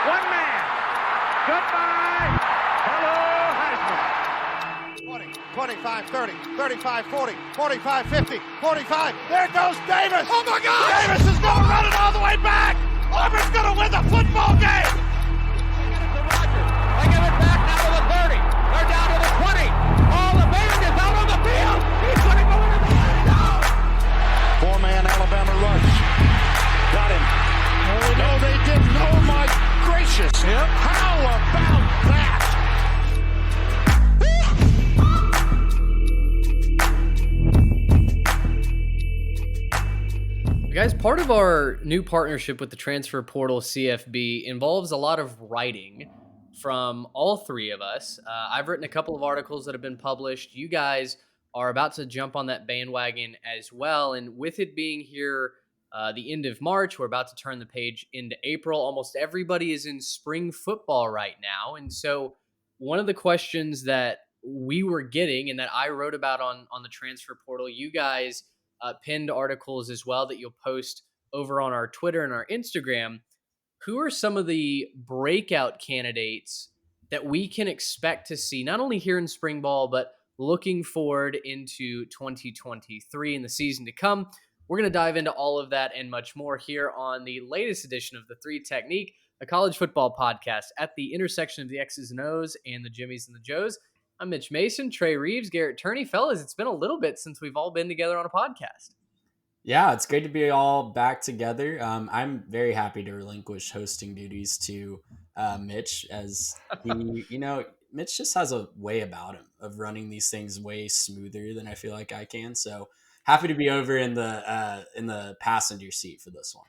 One man. Goodbye. Hello, Heisman. 20, 25, 30, 35, 40, 45, 50, 45. There goes Davis. Oh, my God. Davis is going to run it all the way back. Auburn's going to win the football game. They give it back now to the 30. They're down to the 20. All the band is out on the field. He's going to go into the end zone. Four-man Alabama rush. Got him. Oh, no, they didn't. Oh, my gracious. Yep. How about that? Guys, part of our new partnership with the Transfer Portal CFB involves a lot of writing from all three of us. I've written a couple of articles that have been published. You guys are about to jump on that bandwagon as well. And with it being here the end of March, we're about to turn the page into April. Almost everybody is in spring football right now. And so one of the questions that we were getting and that I wrote about on the Transfer Portal, you guys pinned articles as well that you'll post over on our Twitter and our Instagram. Who are some of the breakout candidates that we can expect to see, not only here in spring ball, but looking forward into 2023 and the season to come? We're going to dive into all of that and much more here on the latest edition of the Three Technique, a college football podcast at the intersection of the X's and O's and the Jimmies and the Joes. I'm Mitch Mason, Trey Reeves, Garrett Turney. Fellas, it's been a little bit since we've all been together on a podcast. Yeah, it's great to be all back together. I'm very happy to relinquish hosting duties to Mitch, as Mitch just has a way about him of running these things way smoother than I feel like I can. So happy to be over in the passenger seat for this one.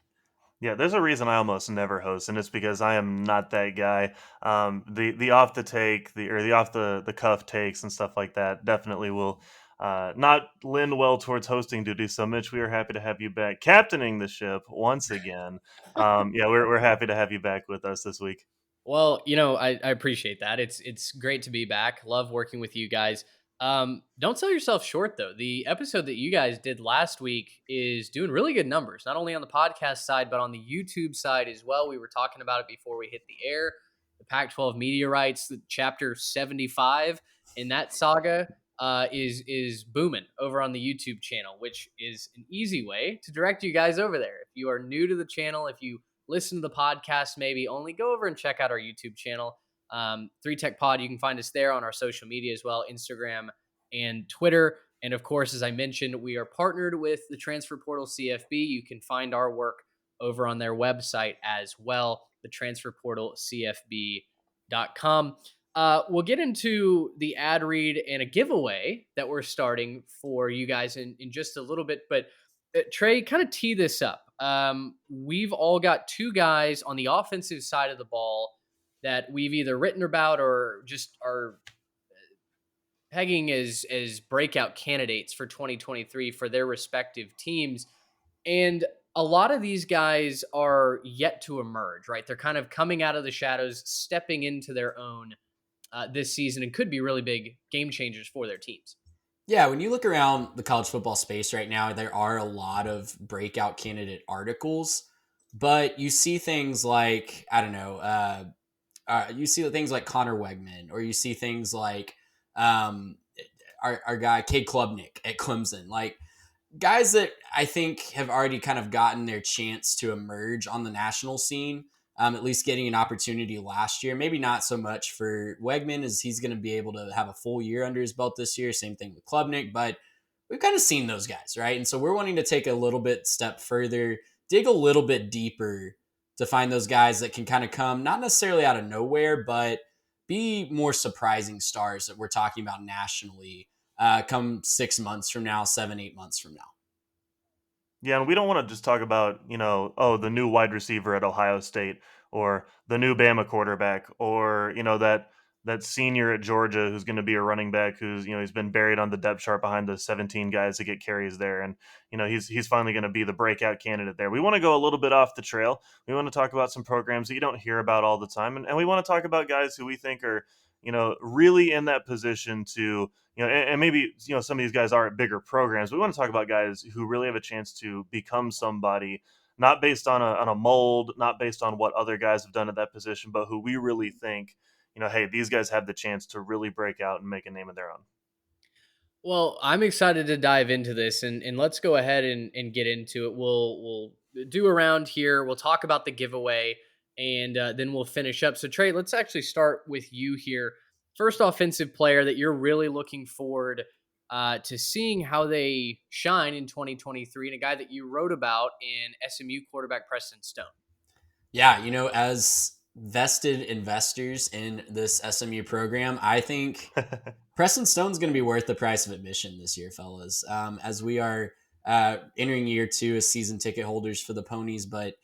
Yeah, there's a reason I almost never host, and it's because I am not that guy. The off the take, the off the cuff takes and stuff like that definitely will not lend well towards hosting duties. So, Mitch, we are happy to have you back, captaining the ship once again. We're happy to have you back with us this week. Well, I appreciate that. It's great to be back. Love working with you guys. Don't sell yourself short, though. The episode that you guys did last week is doing really good numbers, not only on the podcast side, but on the YouTube side as well. We were talking about it before we hit the air. The Pac-12 media rights, the chapter 75 in that saga is booming over on the YouTube channel, which is an easy way to direct you guys over there. If you are new to the channel, if you listen to the podcast, maybe only go over and check out our YouTube channel. 3 Tech Pod. You can find us there on our social media as well, Instagram and Twitter. And of course, as I mentioned, we are partnered with the Transfer Portal CFB. You can find our work over on their website as well, the transferportalcfb.com. We'll get into the ad read and a giveaway that we're starting for you guys in just a little bit. But Trey, kind of tee this up. We've all got 2 guys on the offensive side of the ball that we've either written about or just are pegging as breakout candidates for 2023 for their respective teams. And a lot of these guys are yet to emerge, right? They're kind of coming out of the shadows, stepping into their own this season, and could be really big game changers for their teams. Yeah, when you look around the college football space right now, there are a lot of breakout candidate articles, but you see things like, you see things like Connor Wegman, or you see things like our guy, Cade Klubnik at Clemson, like guys that I think have already kind of gotten their chance to emerge on the national scene, at least getting an opportunity last year. Maybe not so much for Wegman, as he's going to be able to have a full year under his belt this year. Same thing with Klubnik, but we've kind of seen those guys, right? And so we're wanting to take a little bit step further, dig a little bit deeper to find those guys that can kind of come, not necessarily out of nowhere, but be more surprising stars that we're talking about nationally come 6 months from now, 7-8 months from now. Yeah, and we don't want to just talk about, the new wide receiver at Ohio State, or the new Bama quarterback, or, that senior at Georgia who's going to be a running back who's, he's been buried on the depth chart behind the 17 guys that get carries there. And, he's finally going to be the breakout candidate there. We want to go a little bit off the trail. We want to talk about some programs that you don't hear about all the time. And we want to talk about guys who we think are, really in that position to, and maybe, some of these guys are at bigger programs. We want to talk about guys who really have a chance to become somebody not based on a mold, not based on what other guys have done at that position, but who we really think, hey, these guys have the chance to really break out and make a name of their own. Well, I'm excited to dive into this, and let's go ahead and get into it. We'll do a round here. We'll talk about the giveaway, and then we'll finish up. So Trey, let's actually start with you here. First offensive player that you're really looking forward to seeing how they shine in 2023, and a guy that you wrote about in SMU quarterback Preston Stone. Yeah, as vested investors in this SMU program, I think Preston Stone's going to be worth the price of admission this year, fellas, as we are entering year 2 as season ticket holders for the Ponies. But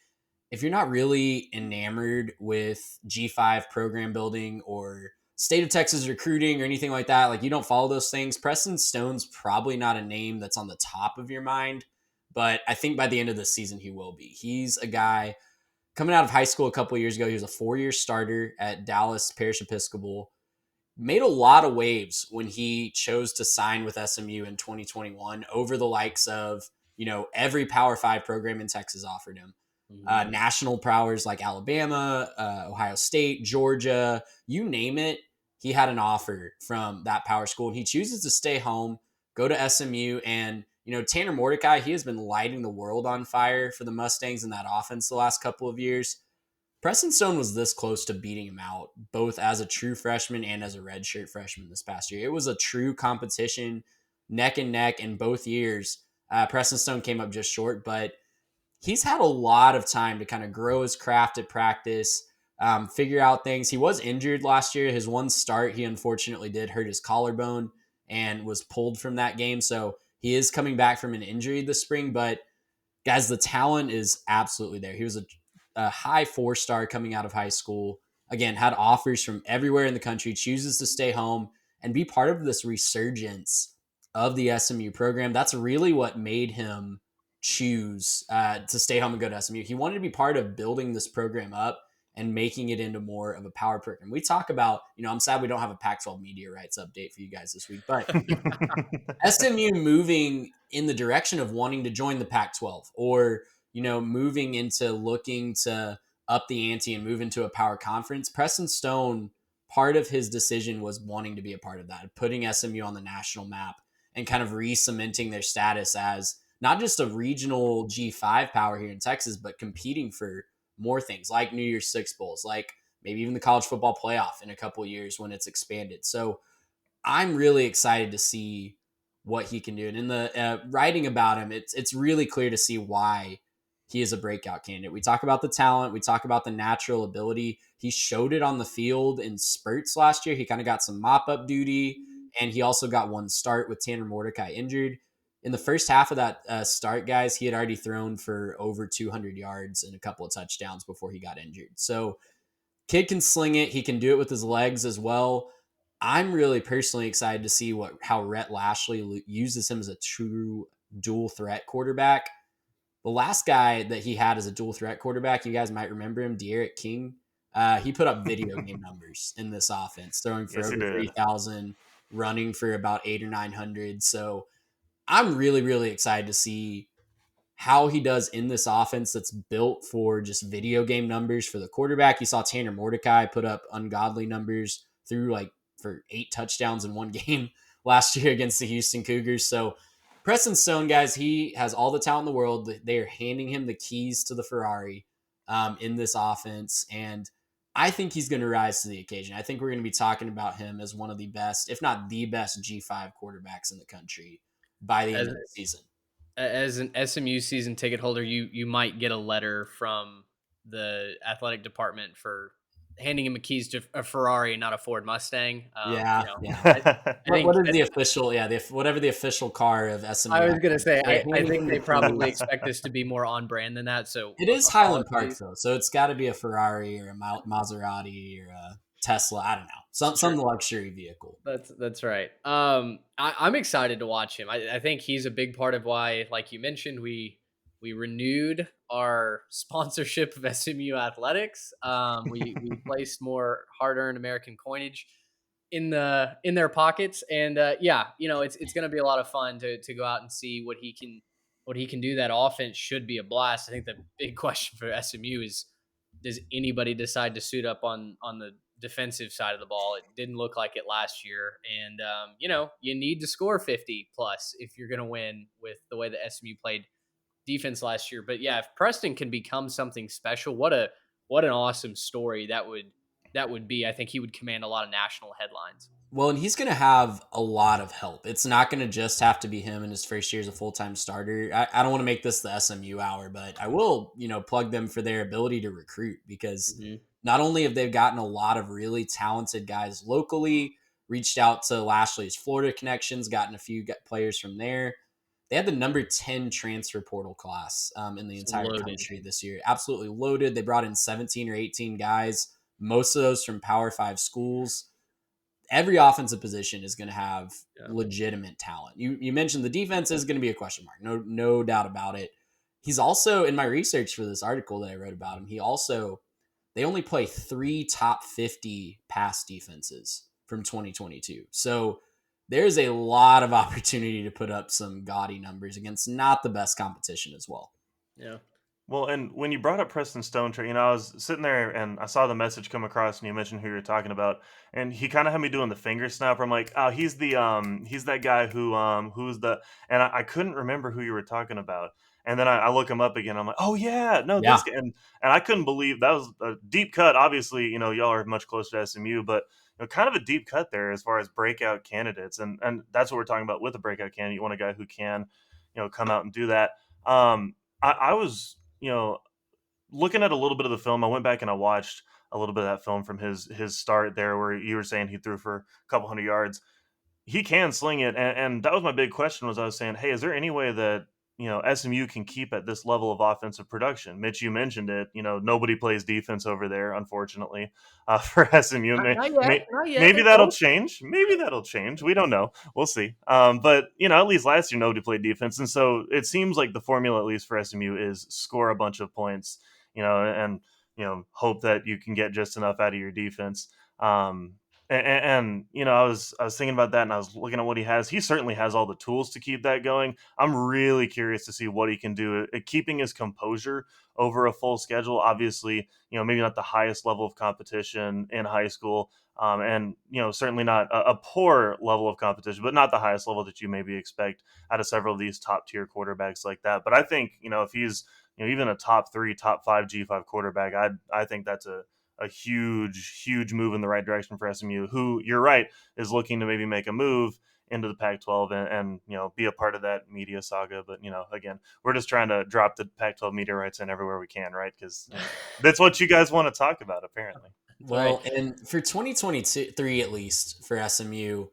if you're not really enamored with G5 program building or state of Texas recruiting or anything like that, like you don't follow those things, Preston Stone's probably not a name that's on the top of your mind. But I think by the end of the season, he will be. He's a guy coming out of high school a couple of years ago. He was a 4-year starter at Dallas Parish Episcopal. Made a lot of waves when he chose to sign with SMU in 2021 over the likes of, every Power 5 program in Texas offered him. National powers like Alabama, Ohio State, Georgia, you name it, he had an offer from that power school. And he chooses to stay home, go to SMU, and Tanner Mordecai, he has been lighting the world on fire for the Mustangs in that offense the last couple of years. Preston Stone was this close to beating him out, both as a true freshman and as a redshirt freshman this past year. It was a true competition, neck and neck in both years. Preston Stone came up just short, but he's had a lot of time to kind of grow his craft at practice, figure out things. He was injured last year. His one start, he unfortunately did hurt his collarbone and was pulled from that game. So he is coming back from an injury this spring, but guys, the talent is absolutely there. He was a high 4-star coming out of high school. Again, had offers from everywhere in the country, chooses to stay home and be part of this resurgence of the SMU program. That's really what made him choose to stay home and go to SMU. He wanted to be part of building this program up and making it into more of a power program. We talk about, I'm sad we don't have a Pac-12 media rights update for you guys this week, but SMU moving in the direction of wanting to join the Pac-12 or, moving into looking to up the ante and move into a power conference. Preston Stone, part of his decision was wanting to be a part of that, putting SMU on the national map and kind of re-cementing their status as not just a regional G5 power here in Texas, but competing for more things like New Year's Six Bowls, like maybe even the college football playoff in a couple of years when it's expanded. So I'm really excited to see what he can do. And in the writing about him, it's really clear to see why he is a breakout candidate. We talk about the talent. We talk about the natural ability. He showed it on the field in spurts last year. He kind of got some mop-up duty, and he also got one start with Tanner Mordecai injured. In the first half of that start, guys, he had already thrown for over 200 yards and a couple of touchdowns before he got injured. So kid can sling it. He can do it with his legs as well. I'm really personally excited to see how Rhett Lashley uses him as a true dual threat quarterback. The last guy that he had as a dual threat quarterback, you guys might remember him, De'Aaron King. He put up video game numbers in this offense, throwing for over 3,000, running for about 800 or 900. So I'm really, really excited to see how he does in this offense that's built for just video game numbers for the quarterback. You saw Tanner Mordecai put up ungodly numbers for 8 touchdowns in one game last year against the Houston Cougars. So Preston Stone, guys, he has all the talent in the world. They are handing him the keys to the Ferrari in this offense. And I think he's going to rise to the occasion. I think we're going to be talking about him as one of the best, if not the best G5 quarterbacks in the country by the end of the season. As an SMU season ticket holder, you might get a letter from the athletic department for handing him the keys to a Ferrari and not a Ford Mustang. Yeah. What is the official? Yeah, whatever the official car of SMU. I was gonna say, I think they probably expect this to be more on brand than that. So it is Highland Park though, so it's got to be a Ferrari or a Maserati or a Tesla. I don't know, some luxury vehicle. That's right. I'm excited to watch him. I think he's a big part of why, like you mentioned, we renewed our sponsorship of SMU athletics. We placed more hard-earned American coinage in their pockets, and it's going to be a lot of fun to go out and see what he can what he can do, that offense should be a blast. I think the big question for SMU is, does anybody decide to suit up on the defensive side of the ball? It didn't look like it last year, and you need to score 50 plus if you're going to win with the way that SMU played defense last year. But yeah, if Preston can become something special, what an awesome story that would be. I think he would command a lot of national headlines. Well, and he's going to have a lot of help. It's not going to just have to be him in his first year as a full-time starter. I don't want to make this the SMU hour, but I will, plug them for their ability to recruit, because not only have they gotten a lot of really talented guys locally, reached out to Lashley's Florida connections, gotten a few players from there. They had the number 10 transfer portal class in the entire country this year. Absolutely loaded. They brought in 17 or 18 guys, most of those from Power 5 schools. Every offensive position is going to have legitimate talent. You mentioned the defense is going to be a question mark. No doubt about it. He's also, in my research for this article that I wrote about him, they only play 3 top 50 pass defenses from 2022. So there's a lot of opportunity to put up some gaudy numbers against not the best competition as well. Yeah. Well, and when you brought up Preston Stonetree, I was sitting there and I saw the message come across, and you mentioned who you were talking about, and he kind of had me doing the finger snap. I'm like, oh, he's that guy who's the, and I couldn't remember who you were talking about, and then I look him up again. I'm like, oh yeah, no, this guy, and I couldn't believe that was a deep cut. Obviously, y'all are much closer to SMU, but kind of a deep cut there as far as breakout candidates, and that's what we're talking about with a breakout candidate. You want a guy who can, come out and do that. I was looking at a little bit of the film. I went back and I watched a little bit of that film from his start there, where you were saying he threw for a couple hundred yards. He can sling it, and that was my big question. Was I was saying, hey, is there any way that SMU can keep at this level of offensive production? Mitch, you mentioned it. Nobody plays defense over there, unfortunately, for SMU. Maybe that'll change. Maybe that'll change. We don't know. We'll see. But at least last year nobody played defense, and so it seems like the formula, at least for SMU, is score a bunch of points. And hope that you can get just enough out of your defense. I was thinking about that, and I was looking at what he has. He certainly has all the tools to keep that going. I'm really curious to see what he can do at keeping his composure over a full schedule. Obviously, maybe not the highest level of competition in high school, and certainly not a poor level of competition, but not the highest level that you maybe expect out of several of these top tier quarterbacks like that. But I think if he's even a top 3, top 5 G5 quarterback, I think that's a huge move in the right direction for SMU, who, you're right, is looking to maybe make a move into the Pac-12 and be a part of that media saga. But again, we're just trying to drop the Pac-12 media rights in everywhere we can, right? Because that's what you guys want to talk about, apparently. Well, and for 2023, at least for SMU,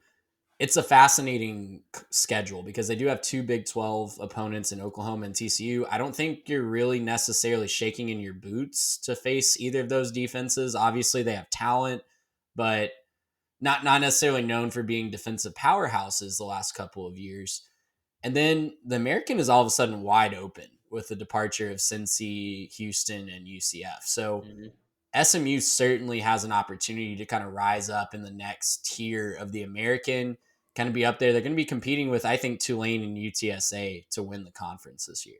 it's a fascinating schedule because they do have 2 Big 12 opponents in Oklahoma and TCU. I don't think you're really necessarily shaking in your boots to face either of those defenses. Obviously, they have talent, but not necessarily known for being defensive powerhouses the last couple of years. And then the American is all of a sudden wide open with the departure of Cincy, Houston, and UCF. So SMU certainly has an opportunity to kind of rise up in the next tier of the American, kind of be up there. They're going to be competing with, I think, Tulane and UTSA to win the conference this year.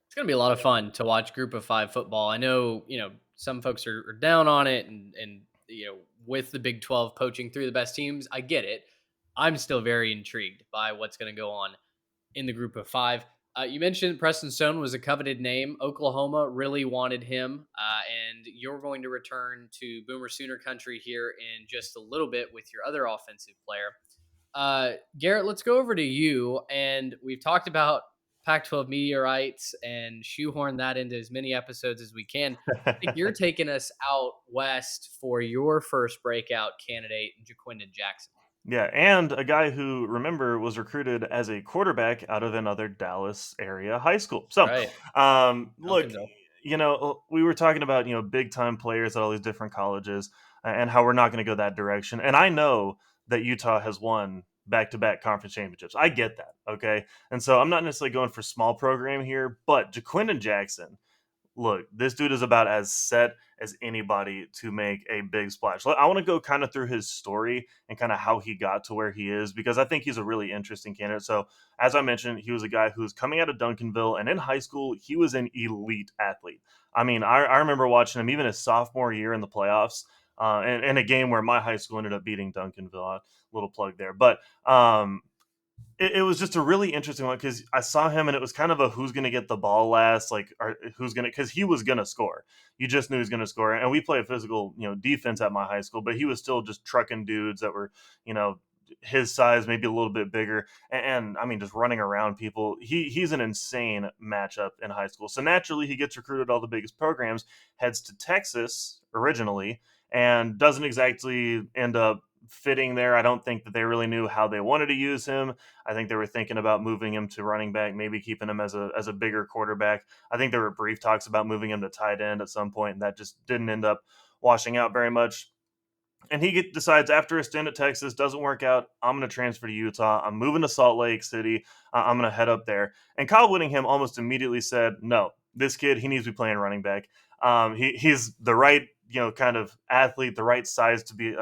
It's going to be a lot of fun to watch Group of 5 football. I know, some folks are down on it and with the Big 12 poaching through the best teams, I get it. I'm still very intrigued by what's going to go on in the Group of 5. You mentioned Preston Stone was a coveted name. Oklahoma really wanted him, and you're going to return to Boomer Sooner country here in just a little bit with your other offensive player. Garrett, let's go over to you, and we've talked about Pac-12 media rights and shoehorn that into as many episodes as we can. I think you're taking us out west for your first breakout candidate, Ja'Quinden Jackson. Yeah, and a guy who, remember, was recruited as a quarterback out of another Dallas area high school. So, look, we were talking about, big-time players at all these different colleges and how we're not going to go that direction. And I know that Utah has won back-to-back conference championships. I get that, okay? And so I'm not necessarily going for small program here, but Ja'Quinden Jackson, look, this dude is about as set as anybody to make a big splash. I want to go kind of through his story and kind of how he got to where he is, because I think he's a really interesting candidate. So, as I mentioned, he was a guy who's coming out of Duncanville, and in high school, he was an elite athlete. I mean, I remember watching him even his sophomore year in the playoffs, and a game where my high school ended up beating Duncanville. Little plug there, but it was just a really interesting one because I saw him and it was kind of a who's going to get the ball last, like, or who's going to, because he was going to score. You just knew he was going to score. And we played physical, defense at my high school, but he was still just trucking dudes that were, his size, maybe a little bit bigger. And I mean, just running around people. He's an insane matchup in high school. So naturally, he gets recruited to all the biggest programs, heads to Texas originally, and doesn't exactly end up fitting there. I don't think that they really knew how they wanted to use him. I think they were thinking about moving him to running back, maybe keeping him as a bigger quarterback. I think there were brief talks about moving him to tight end at some point, and that just didn't end up washing out very much. And he decides after a stint at Texas doesn't work out, I'm going to transfer to Utah. I'm moving to Salt Lake City. I'm going to head up there. And Kyle Whittingham almost immediately said, no, this kid, he needs to be playing running back. He's the right, kind of athlete, the right size to be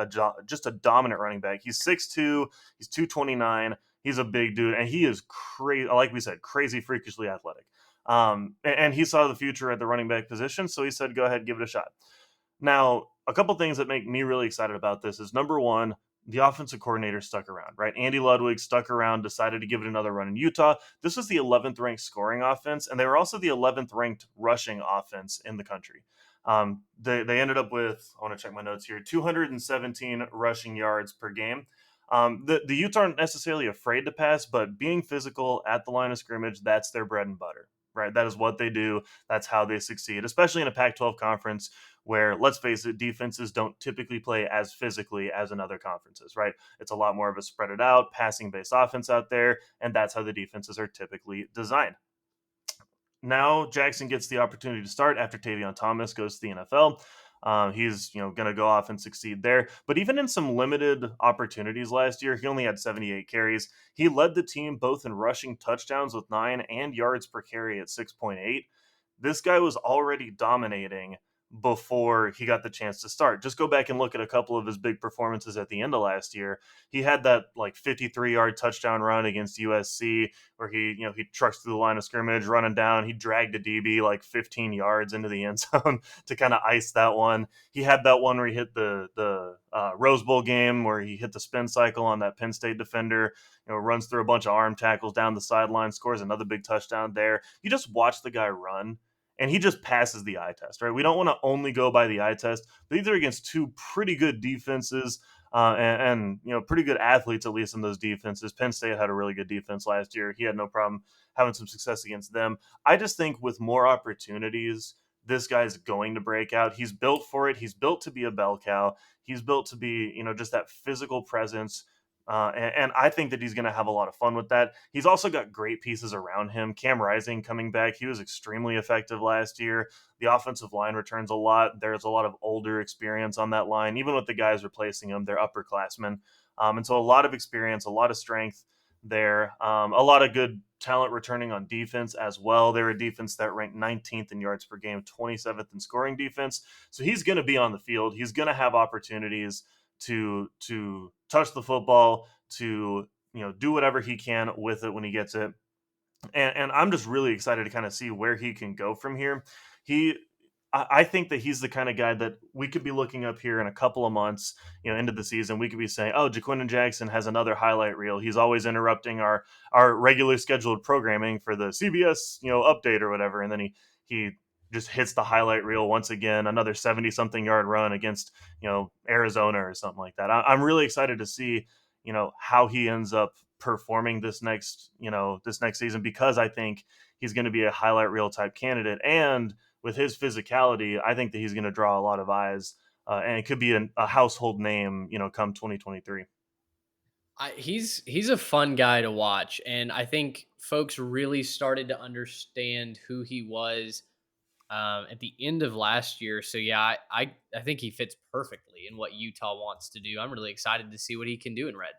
just a dominant running back. He's 6'2", he's 229. He's a big dude, and he is crazy, like we said, crazy, freakishly athletic. And he saw the future at the running back position, so he said, go ahead, give it a shot. Now, a couple things that make me really excited about this is, number one, the offensive coordinator stuck around, right? Andy Ludwig stuck around, decided to give it another run in Utah. This was the 11th ranked scoring offense, and they were also the 11th ranked rushing offense in the country. They ended up with, I want to check my notes here, 217 rushing yards per game. The Utes aren't necessarily afraid to pass, but being physical at the line of scrimmage, that's their bread and butter, right? That is what they do. That's how they succeed, especially in a Pac-12 conference where, let's face it, defenses don't typically play as physically as in other conferences, right? It's a lot more of a spread it out, passing-based offense out there, and that's how the defenses are typically designed. Now Jackson gets the opportunity to start after Tavion Thomas goes to the NFL. He's going to go off and succeed there. But even in some limited opportunities last year, he only had 78 carries. He led the team both in rushing touchdowns with 9 and yards per carry at 6.8. This guy was already dominating before he got the chance to start. Just go back and look at a couple of his big performances at the end of last year. He had that like 53-yard touchdown run against USC where he trucks through the line of scrimmage, running down. He dragged a DB like 15 yards into the end zone to kind of ice that one. He had that one where he hit the Rose Bowl game where he hit the spin cycle on that Penn State defender, runs through a bunch of arm tackles down the sideline, scores another big touchdown there. You just watch the guy run, and he just passes the eye test, right? We don't want to only go by the eye test, but these are against two pretty good defenses and pretty good athletes, at least in those defenses. Penn State had a really good defense last year. He had no problem having some success against them. I just think with more opportunities, this guy's going to break out. He's built for it. He's built to be a bell cow. He's built to be, just that physical presence. And I think that he's going to have a lot of fun with that. He's also got great pieces around him. Cam Rising coming back. He was extremely effective last year. The offensive line returns a lot. There's a lot of older experience on that line. Even with the guys replacing him, they're upperclassmen. And so a lot of experience, a lot of strength there. A lot of good talent returning on defense as well. They're a defense that ranked 19th in yards per game, 27th in scoring defense. So he's going to be on the field. He's going to have opportunities to touch the football, to do whatever he can with it when he gets it. And I'm just really excited to kind of see where he can go from here. I think that he's the kind of guy that we could be looking up here in a couple of months, into the season. We could be saying, oh, Ja'Quinden Jackson has another highlight reel. He's always interrupting our regular scheduled programming for the CBS, update or whatever. And then he just hits the highlight reel once again, another 70-something yard run against, Arizona or something like that. I'm really excited to see, how he ends up performing this next season, because I think he's going to be a highlight reel type candidate. And with his physicality, I think that he's going to draw a lot of eyes and it could be a household name, come 2023. He's a fun guy to watch, and I think folks really started to understand who he was at the end of last year. So yeah, I think he fits perfectly in what Utah wants to do. I'm really excited to see what he can do in red.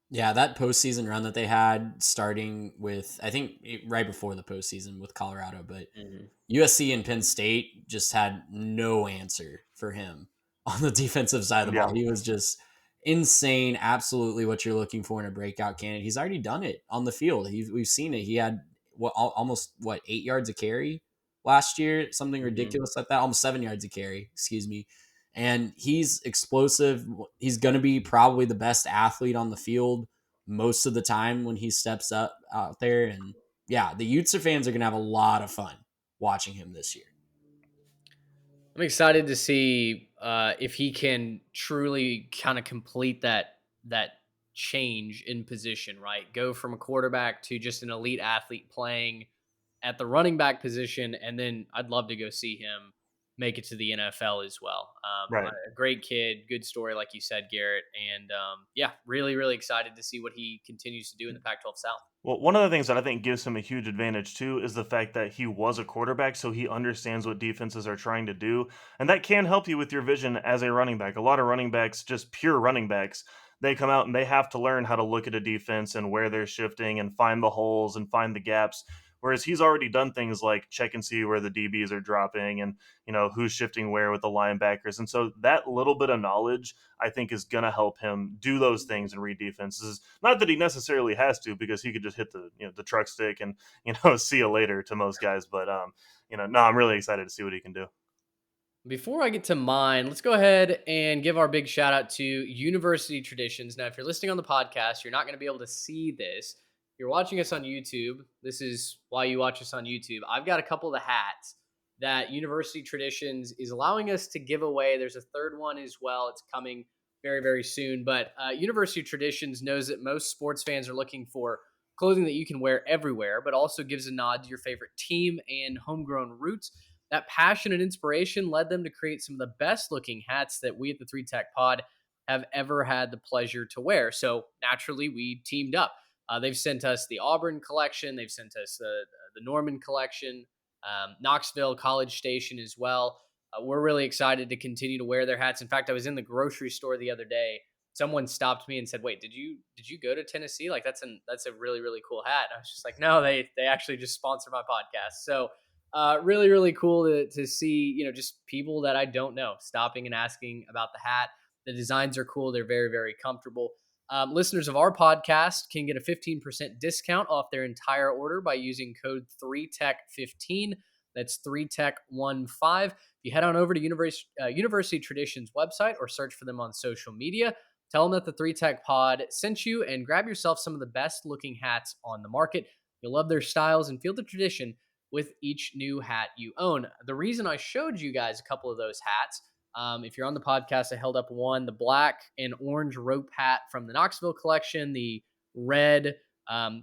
Yeah, that postseason run that they had, starting with I think right before the postseason with Colorado, but Mhm. USC and Penn State just had no answer for him on the defensive side of the Yeah. ball. He was just insane, absolutely what you're looking for in a breakout candidate. He's already done it on the field. We've seen it. He had almost 8 yards a carry last year, something Mhm. ridiculous like that, almost 7 yards a carry, excuse me. And he's explosive. He's going to be probably the best athlete on the field most of the time when he steps up out there. And yeah, the Utes fans are going to have a lot of fun watching him this year. I'm excited to see if he can truly kind of complete that change in position, right? Go from a quarterback to just an elite athlete playing at the running back position, and then I'd love to go see him make it to the NFL as well. Right. A great kid, good story, like you said, Garrett, and yeah, really, really excited to see what he continues to do in the Pac-12 South. Well, one of the things that I think gives him a huge advantage too is the fact that he was a quarterback, so he understands what defenses are trying to do. And that can help you with your vision as a running back. A lot of running backs, just pure running backs, they come out and they have to learn how to look at a defense and where they're shifting and find the holes and find the gaps. Whereas he's already done things like check and see where the DBs are dropping and who's shifting where with the linebackers. And so that little bit of knowledge I think is going to help him do those things and read defenses. Not that he necessarily has to, because he could just hit the truck stick and see you later to most guys. But no, I'm really excited to see what he can do. Before I get to mine, let's go ahead and give our big shout out to University Traditions. Now, if you're listening on the podcast, you're not going to be able to see this. If you're watching us on YouTube, this is why you watch us on YouTube. I've got a couple of the hats that University Traditions is allowing us to give away. There's a third one as well. It's coming very, very soon. But University Traditions knows that most sports fans are looking for clothing that you can wear everywhere, but also gives a nod to your favorite team and homegrown roots. That passion and inspiration led them to create some of the best looking hats that we at the 3 Tech Pod have ever had the pleasure to wear. So naturally, we teamed up. They've sent us the Auburn collection, they've sent us the Norman collection, Knoxville, College Station as well. We're really excited to continue to wear their hats. In fact, I was in the grocery store the other day. Someone stopped me and said, "Wait, did you go to Tennessee? Like that's a really, really cool hat." And I was just like, "No, they actually just sponsor my podcast." So really, really cool to see, just people that I don't know stopping and asking about the hat. The designs are cool. They're very, very comfortable. Listeners of our podcast can get a 15% discount off their entire order by using code 3TECH15. That's 3TECH15. If you head on over to University Traditions website or search for them on social media, tell them that the 3Tech Pod sent you and grab yourself some of the best looking hats on the market. You'll love their styles and feel the tradition with each new hat you own. The reason I showed you guys a couple of those hats, if you're on the podcast, I held up one, the black and orange rope hat from the Knoxville collection, the red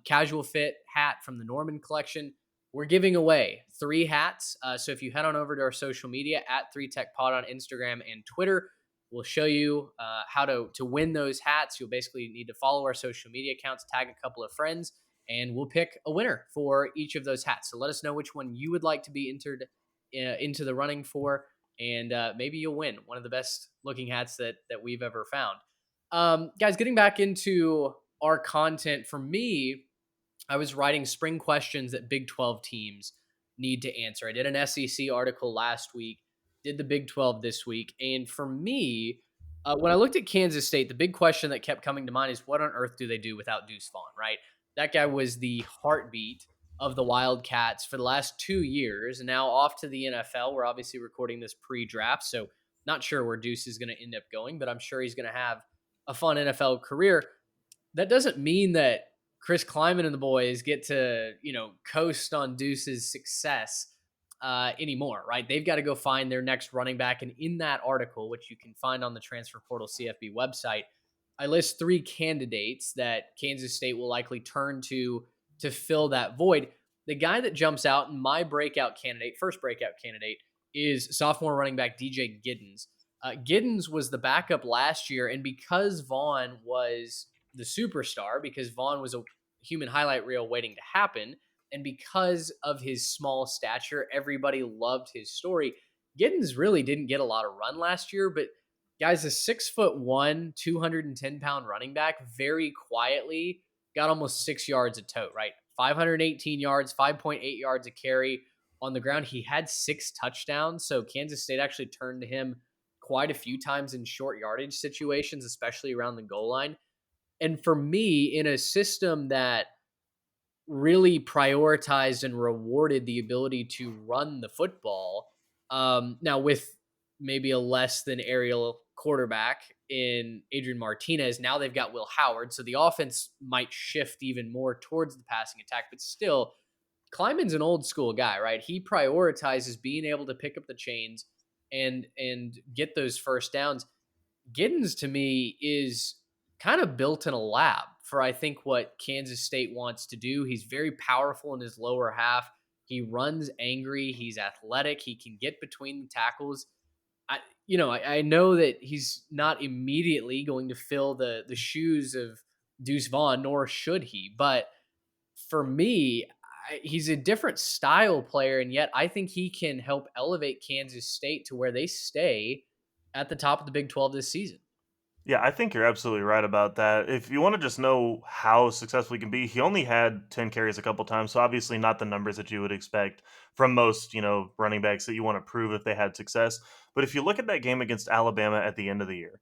casual fit hat from the Norman collection. We're giving away 3 hats. So if you head on over to our social media at 3TechPod on Instagram and Twitter, we'll show you how to win those hats. You'll basically need to follow our social media accounts, tag a couple of friends, and we'll pick a winner for each of those hats. So let us know which one you would like to be entered into the running for, and maybe you'll win one of the best looking hats that we've ever found. Guys, getting back into our content, for me, I was writing spring questions that Big 12 teams need to answer. I did an SEC article last week, did the Big 12 this week, and for me, when I looked at Kansas State, the big question that kept coming to mind is what on earth do they do without Deuce Vaughn, right? That guy was the heartbeat of the Wildcats for the last 2 years, and now off to the NFL. We're obviously recording this pre-draft, so not sure where Deuce is going to end up going, but I'm sure he's going to have a fun NFL career. That doesn't mean that Chris Kleiman and the boys get to, coast on Deuce's success anymore, right? They've got to go find their next running back. And in that article, which you can find on the Transfer Portal CFB website, I list 3 candidates that Kansas State will likely turn to fill that void. The guy that jumps out in my first breakout candidate, is sophomore running back DJ Giddens. Giddens was the backup last year, and because Vaughn was the superstar, because Vaughn was a human highlight reel waiting to happen, and because of his small stature, everybody loved his story. Giddens really didn't get a lot of run last year, but Guys, a 6'1", 210-pound running back very quietly got almost 6 yards a tote, right? 518 yards, 5.8 yards a carry on the ground. He had 6 touchdowns, so Kansas State actually turned to him quite a few times in short yardage situations, especially around the goal line. And for me, in a system that really prioritized and rewarded the ability to run the football. Now, with maybe a less than aerial quarterback in Adrian Martinez, now they've got Will Howard. So the offense might shift even more towards the passing attack, but still, Kleiman's an old school guy, right? He prioritizes being able to pick up the chains and get those first downs. Giddens to me is kind of built in a lab for I think what Kansas State wants to do. He's very powerful in his lower half. He runs angry. He's athletic. He can get between the tackles. I know that he's not immediately going to fill the shoes of Deuce Vaughn, nor should he. But for me, he's a different style player, and yet I think he can help elevate Kansas State to where they stay at the top of the Big 12 this season. Yeah, I think you're absolutely right about that. If you want to just know how successful he can be, he only had 10 carries a couple times, so obviously not the numbers that you would expect from most, running backs that you want to prove if they had success. But if you look at that game against Alabama at the end of the year,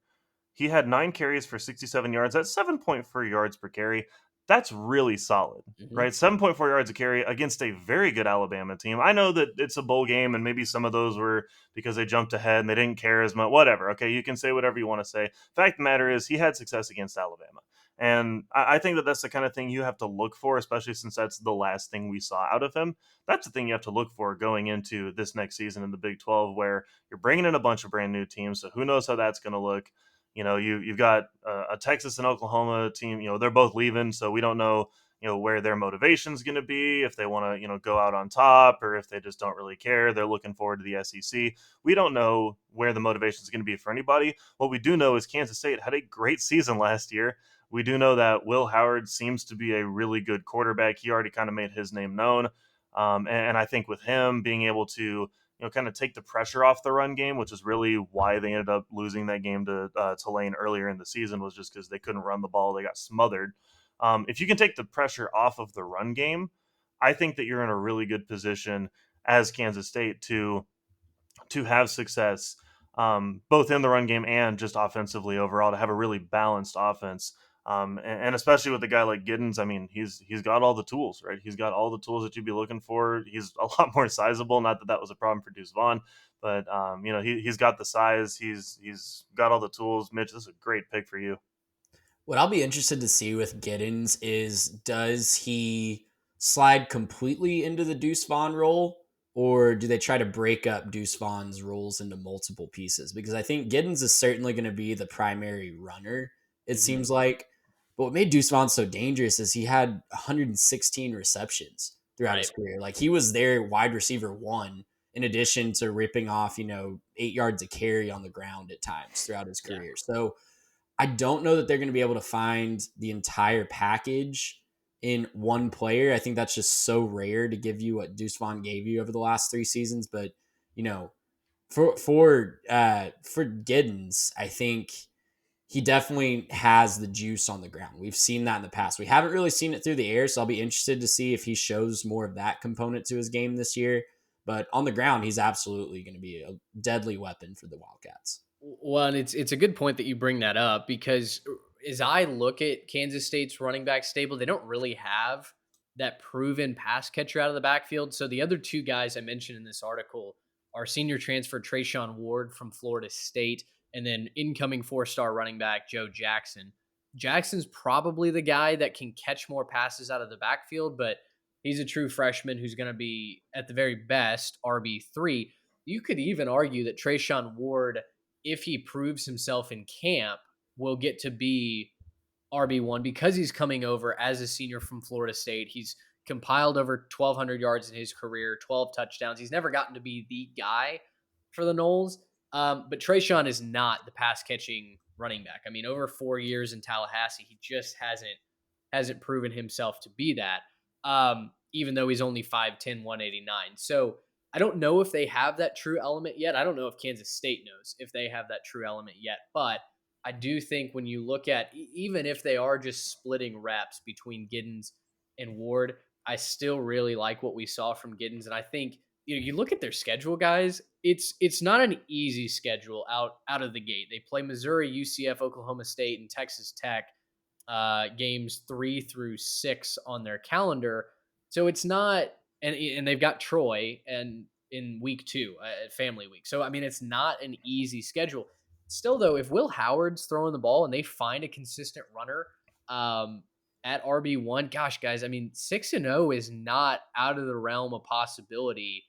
he had 9 carries for 67 yards. That's 7.4 yards per carry. That's really solid, right? 7.4 yards a carry against a very good Alabama team. I know that it's a bowl game and maybe some of those were because they jumped ahead and they didn't care as much. Whatever. Okay, you can say whatever you want to say. Fact of the matter is he had success against Alabama. And I think that that's the kind of thing you have to look for, especially since that's the last thing we saw out of him. That's the thing you have to look for going into this next season in the Big 12, where you're bringing in a bunch of brand new teams. So who knows how that's going to look. You've got a Texas and Oklahoma team. They're both leaving, so we don't know, where their motivation is going to be, if they want to, go out on top, or if they just don't really care. They're looking forward to the SEC. We don't know where the motivation is going to be for anybody. What we do know is Kansas State had a great season last year. We do know that Will Howard seems to be a really good quarterback. He already kind of made his name known. And I think with him being able to kind of take the pressure off the run game, which is really why they ended up losing that game to Tulane earlier in the season, was just because they couldn't run the ball. They got smothered. If you can take the pressure off of the run game, I think that you're in a really good position as Kansas State to have success, both in the run game and just offensively overall, to have a really balanced offense. And especially with a guy like Giddens, I mean, he's got all the tools, right? He's got all the tools that you'd be looking for. He's a lot more sizable. Not that that was a problem for Deuce Vaughn, but he's got the size. He's got all the tools. Mitch, this is a great pick for you. What I'll be interested to see with Giddens is, does he slide completely into the Deuce Vaughn role, or do they try to break up Deuce Vaughn's roles into multiple pieces? Because I think Giddens is certainly going to be the primary runner, it seems like. But what made Deuce Vaughn so dangerous is he had 116 receptions throughout his career. Like, he was their wide receiver one, in addition to ripping off, 8 yards a carry on the ground at times throughout his career. So I don't know that they're going to be able to find the entire package in one player. I think that's just so rare to give you what Deuce Vaughn gave you over the last 3 seasons. But, for Giddens, I think he definitely has the juice on the ground. We've seen that in the past. We haven't really seen it through the air, so I'll be interested to see if he shows more of that component to his game this year. But on the ground, he's absolutely going to be a deadly weapon for the Wildcats. Well, and it's a good point that you bring that up, because as I look at Kansas State's running back stable, they don't really have that proven pass catcher out of the backfield. So the other 2 guys I mentioned in this article are senior transfer Trayshawn Ward from Florida State, and then incoming 4-star running back Joe Jackson. Jackson's probably the guy that can catch more passes out of the backfield, but he's a true freshman who's going to be, at the very best, RB3. You could even argue that Trayshawn Ward, if he proves himself in camp, will get to be RB1 because he's coming over as a senior from Florida State. He's compiled over 1,200 yards in his career, 12 touchdowns. He's never gotten to be the guy for the Noles. But Trayshawn is not the pass-catching running back. I mean, over 4 years in Tallahassee, he just hasn't proven himself to be that, even though he's only 5'10", 189. So I don't know if they have that true element yet. I don't know if Kansas State knows if they have that true element yet. But I do think when you look at, even if they are just splitting reps between Giddens and Ward, I still really like what we saw from Giddens. And I think, you look at their schedule, guys, it's not an easy schedule out of the gate. They play Missouri, UCF, Oklahoma State, and Texas Tech games 3 through 6 on their calendar. So it's not, and they've got Troy and in week 2 at family week. So I mean, it's not an easy schedule. Still though, if Will Howard's throwing the ball and they find a consistent runner at RB1, gosh guys, I mean 6-0 is not out of the realm of possibility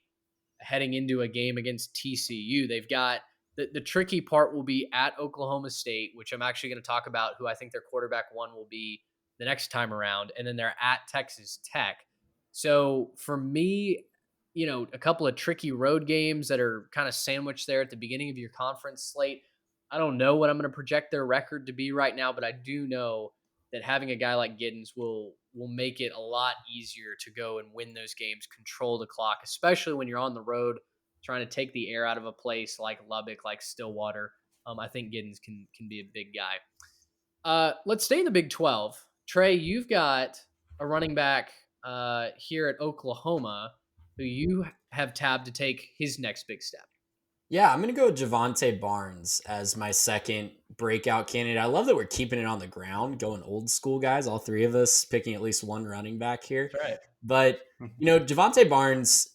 heading into a game against TCU. They've got the tricky part will be at Oklahoma State, which I'm actually going to talk about who I think their quarterback one will be the next time around. And then they're at Texas Tech. So for me, a couple of tricky road games that are kind of sandwiched there at the beginning of your conference slate. I don't know what I'm going to project their record to be right now, but I do know that having a guy like Giddens will make it a lot easier to go and win those games, control the clock, especially when you're on the road trying to take the air out of a place like Lubbock, like Stillwater. I think Giddens can be a big guy. Let's stay in the Big 12. Trey, you've got a running back here at Oklahoma who you have tabbed to take his next big step. Yeah, I'm going to go with Javante Barnes as my second breakout candidate. I love that we're keeping it on the ground, going old school, guys. All three of us picking at least one running back here. That's right. But, Javante Barnes,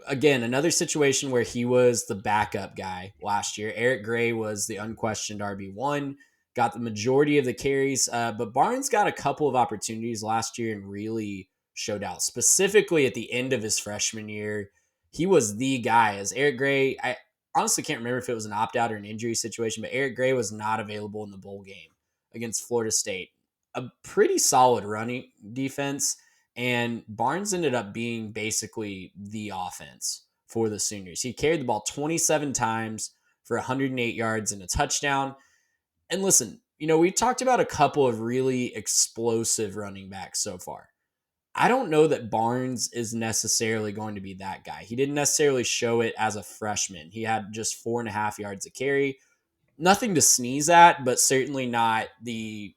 again, another situation where he was the backup guy last year. Eric Gray was the unquestioned RB1, got the majority of the carries. But Barnes got a couple of opportunities last year and really showed out. Specifically at the end of his freshman year, he was the guy. As Eric Gray, I honestly can't remember if it was an opt-out or an injury situation, but Eric Gray was not available in the bowl game against Florida State. A pretty solid running defense, and Barnes ended up being basically the offense for the Sooners. He carried the ball 27 times for 108 yards and a touchdown. And listen, we talked about a couple of really explosive running backs so far. I don't know that Barnes is necessarily going to be that guy. He didn't necessarily show it as a freshman. He had just 4.5 yards a carry. Nothing to sneeze at, but certainly not the,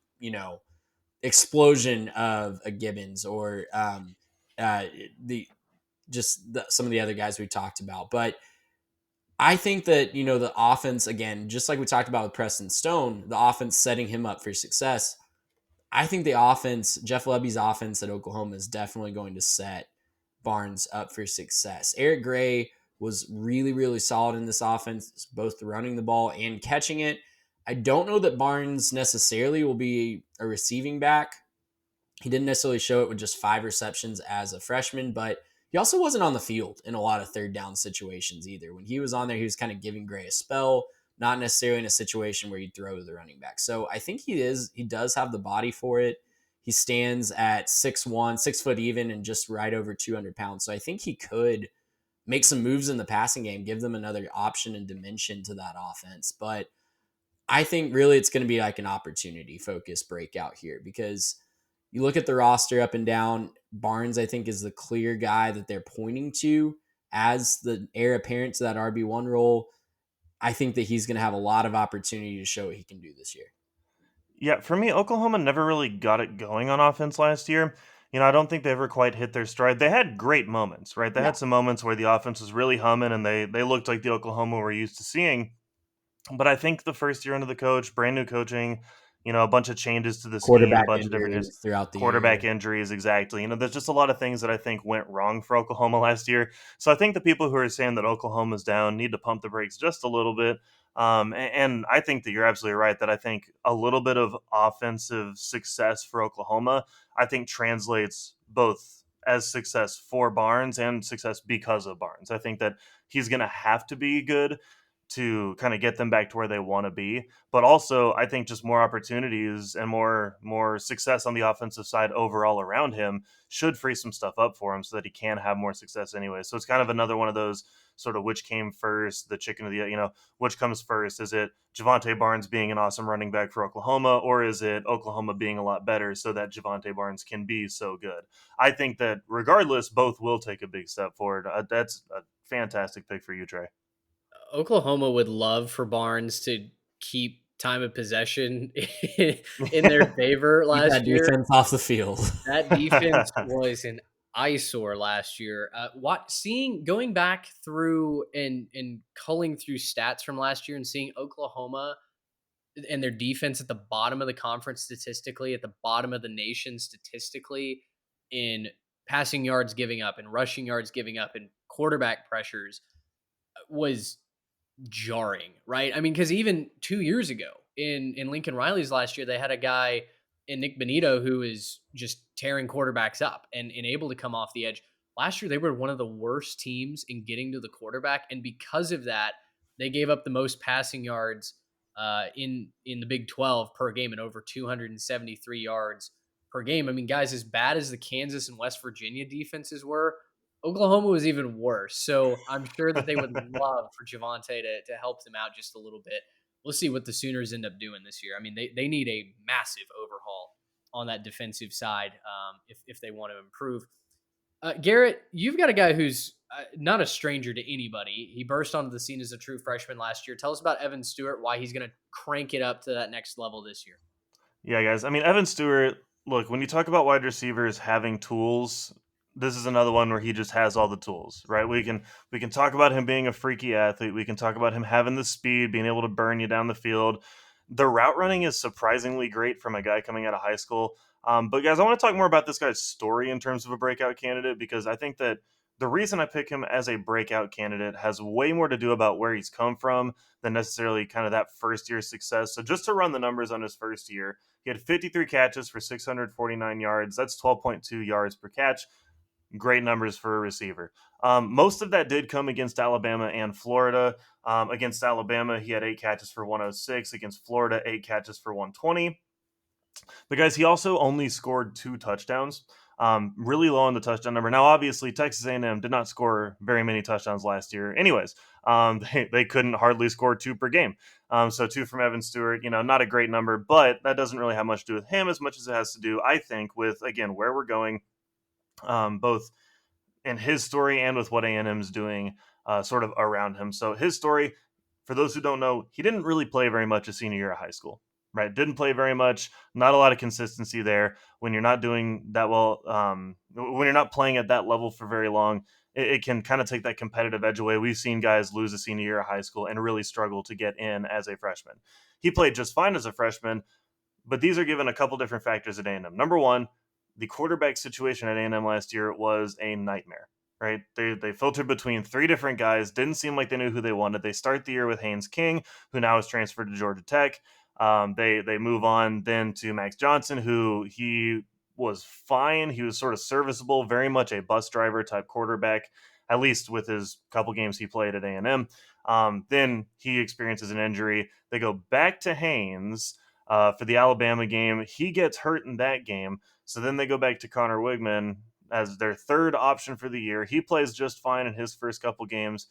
explosion of a Gibbons or some of the other guys we talked about. But I think that, the offense, again, just like we talked about with Preston Stone, the offense setting him up for success. I think the offense, Jeff Lebby's offense at Oklahoma, is definitely going to set Barnes up for success. Eric Gray was really, really solid in this offense, both running the ball and catching it. I don't know that Barnes necessarily will be a receiving back. He didn't necessarily show it with just 5 receptions as a freshman, but he also wasn't on the field in a lot of third down situations either. When he was on there, he was kind of giving Gray a spell, not necessarily in a situation where you'd throw to the running back. So I think he does have the body for it. He stands at 6'1", 6 foot even, and just right over 200 pounds. So I think he could make some moves in the passing game, give them another option and dimension to that offense. But I think really it's going to be like an opportunity focused breakout here, because you look at the roster up and down, Barnes, I think, is the clear guy that they're pointing to as the heir apparent to that RB1 role. I think that he's going to have a lot of opportunity to show what he can do this year. Yeah, for me, Oklahoma never really got it going on offense last year. I don't think they ever quite hit their stride. They had great moments, right? They had some moments where the offense was really humming and they looked like the Oklahoma we're used to seeing. But I think the first year under the coach, brand new coaching, a bunch of changes to the scheme, a bunch of different throughout the quarterback year. Injuries, exactly. There's just a lot of things that I think went wrong for Oklahoma last year. So I think the people who are saying that Oklahoma's down need to pump the brakes just a little bit. And I think that you're absolutely right that I think a little bit of offensive success for Oklahoma, I think translates both as success for Barnes and success because of Barnes. I think that he's going to have to be good to kind of get them back to where they want to be. But also, I think just more opportunities and more success on the offensive side overall around him should free some stuff up for him so that he can have more success anyway. So it's kind of another one of those sort of which came first, the chicken or the, which comes first? Is it Javante Barnes being an awesome running back for Oklahoma, or is it Oklahoma being a lot better so that Javante Barnes can be so good? I think that regardless, both will take a big step forward. That's a fantastic pick for you, Trey. Oklahoma would love for Barnes to keep time of possession in their favor Keep last that year. defense off the field. That defense was an eyesore last year. Going back through and culling through stats from last year and seeing Oklahoma and their defense at the bottom of the conference statistically, at the bottom of the nation statistically, in passing yards giving up and rushing yards giving up and quarterback pressures was jarring, right? I mean, because even 2 years ago in Lincoln Riley's last year, they had a guy in Nick Benito who is just tearing quarterbacks up and able to come off the edge. Last year, they were one of the worst teams in getting to the quarterback, and because of that, they gave up the most passing yards in the Big 12 per game and over 273 yards per game. I mean, guys, as bad as the Kansas and West Virginia defenses were, Oklahoma was even worse. So I'm sure that they would love for Javonte to help them out just a little bit. We'll see what the Sooners end up doing this year. I mean, they need a massive overhaul on that defensive side if they want to improve. Garrett, you've got a guy who's not a stranger to anybody. He burst onto the scene as a true freshman last year. Tell us about Evan Stewart, why he's going to crank it up to that next level this year. Yeah, guys. I mean, Evan Stewart, look, when you talk about wide receivers having tools, this is another one where he just has all the tools, right? We can talk about him being a freaky athlete. We can talk about him having the speed, being able to burn you down the field. The route running is surprisingly great from a guy coming out of high school. But guys, I want to talk more about this guy's story in terms of a breakout candidate, because I think that the reason I pick him as a breakout candidate has way more to do about where he's come from than necessarily kind of that first year success. So just to run the numbers on his first year, he had 53 catches for 649 yards. That's 12.2 yards per catch. Great numbers for a receiver. Most of that did come against Alabama and Florida. Against Alabama, he had 8 catches for 106. Against Florida, 8 catches for 120. But guys, he also only scored 2 touchdowns. Really low on the touchdown number. Now, obviously, Texas A&M did not score very many touchdowns last year. Anyways, they couldn't hardly score 2 per game. So 2 from Evan Stewart, not a great number, but that doesn't really have much to do with him as much as it has to do, I think, with, again, where we're going, both in his story and with what A&M's doing sort of around him. So his story, for those who don't know, he didn't really play very much his senior year of high school. Right, didn't play very much. Not a lot of consistency there. When you're not doing that well, when you're not playing at that level for very long, it can kind of take that competitive edge away. We've seen guys lose a senior year of high school and really struggle to get in as a freshman. He played just fine as a freshman, but these are given a couple different factors at A&M. Number one, the quarterback situation at A&M last year was a nightmare. Right, they filtered between 3 different guys. Didn't seem like they knew who they wanted. They start the year with Haynes King, who now is transferred to Georgia Tech. They move on then to Max Johnson, who he was fine. He was sort of serviceable, very much a bus driver type quarterback, at least with his couple games he played at A&M. Then he experiences an injury. They go back to Haynes for the Alabama game. He gets hurt in that game. So then they go back to Connor Wigman as their third option for the year. He plays just fine in his first couple games.